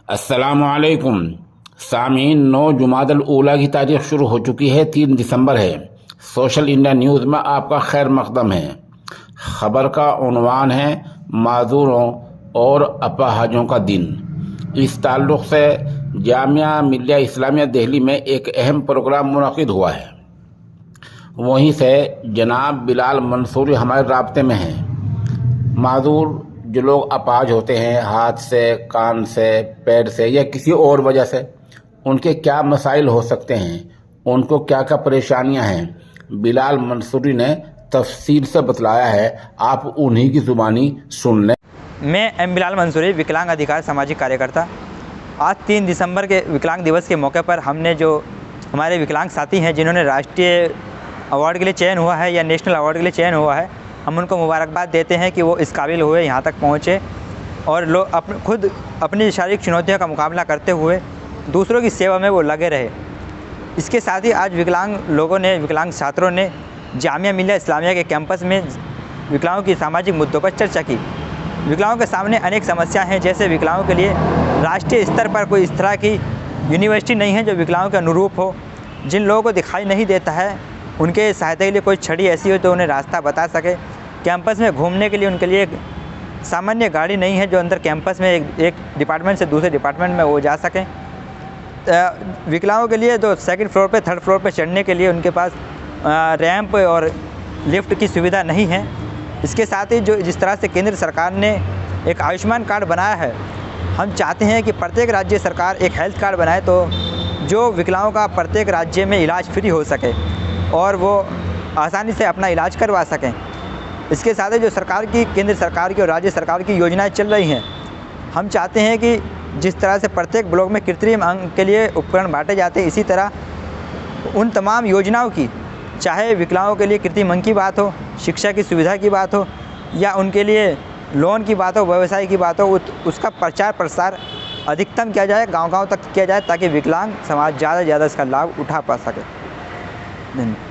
अस्सलामुअलैकुम सामीन। 9 जुमादल ऊला की तारीख शुरू हो चुकी है, 3 दिसंबर है। सोशल इंडिया न्यूज़ में आपका खैर मकदम है। खबर का उन्वान है माजूरों और अपाहजों का दिन। इस ताल्लुक़ से जामिया मिल्लिया इस्लामिया दिल्ली में एक अहम प्रोग्राम मुनक़िद हुआ है। वहीं से जनाब बिलाल मंसूरी हमारे राब्ते में हैं। माजूर जो लोग अपाहज होते हैं, हाथ से, कान से, पैर से या किसी और वजह से, उनके क्या मसाइल हो सकते हैं, उनको क्या क्या परेशानियां हैं, बिलाल मंसूरी ने तफसील से बतलाया है। आप उन्हीं की ज़ुबानी सुन लें। मैं एम बिलाल मंसूरी, विकलांग अधिकार सामाजिक कार्यकर्ता। आज 3 दिसंबर के विकलांग दिवस के मौके पर हमने जो हमारे विकलांग साथी हैं जिन्होंने राष्ट्रीय अवार्ड के लिए चयन हुआ है या नेशनल अवार्ड के लिए चयन हुआ है, हम उनको मुबारकबाद देते हैं कि वो इस काबिल हुए, यहाँ तक पहुँचे और लोग खुद अपनी शारीरिक चुनौतियों का मुकाबला करते हुए दूसरों की सेवा में वो लगे रहे। इसके साथ ही आज विकलांग लोगों ने, विकलांग छात्रों ने जामिया मिल्लिया इस्लामिया के कैंपस में विकलांगों की सामाजिक मुद्दों पर चर्चा की। विकलांगों के सामने अनेक समस्याएं हैं, जैसे विकलांगों के लिए राष्ट्रीय स्तर पर कोई इस तरह की यूनिवर्सिटी नहीं है जो विकलांगों के अनुरूप हो। जिन लोगों को दिखाई नहीं देता है उनके सहायता के लिए कोई छड़ी ऐसी हो तो उन्हें रास्ता बता सके। कैंपस में घूमने के लिए उनके लिए सामान्य गाड़ी नहीं है जो अंदर कैंपस में एक डिपार्टमेंट से दूसरे डिपार्टमेंट में वो जा सकें। विकलांगों के लिए तो सेकंड फ्लोर पे, थर्ड फ्लोर पे चढ़ने के लिए उनके पास रैंप और लिफ्ट की सुविधा नहीं है। इसके साथ ही जो जिस तरह से केंद्र सरकार ने एक आयुष्मान कार्ड बनाया है, हम चाहते हैं कि प्रत्येक राज्य सरकार एक हेल्थ कार्ड बनाए तो जो विकलांगों का प्रत्येक राज्य में इलाज फ्री हो सके और वो आसानी से अपना इलाज करवा सकें। इसके साथ ही जो सरकार की, केंद्र सरकार की और राज्य सरकार की योजनाएं चल रही हैं, हम चाहते हैं कि जिस तरह से प्रत्येक ब्लॉक में कृत्रिम अंग के लिए उपकरण बांटे जाते हैं, इसी तरह उन तमाम योजनाओं की, चाहे विकलांगों के लिए कृत्रिम अंग की बात हो, शिक्षा की सुविधा की बात हो या उनके लिए लोन की बात हो, व्यवसाय की बात हो, उसका प्रचार प्रसार अधिकतम किया जाए, गांव-गांव तक किया जाए ताकि विकलांग समाज ज़्यादा से ज़्यादा इसका लाभ उठा पा सके। धन्यवाद।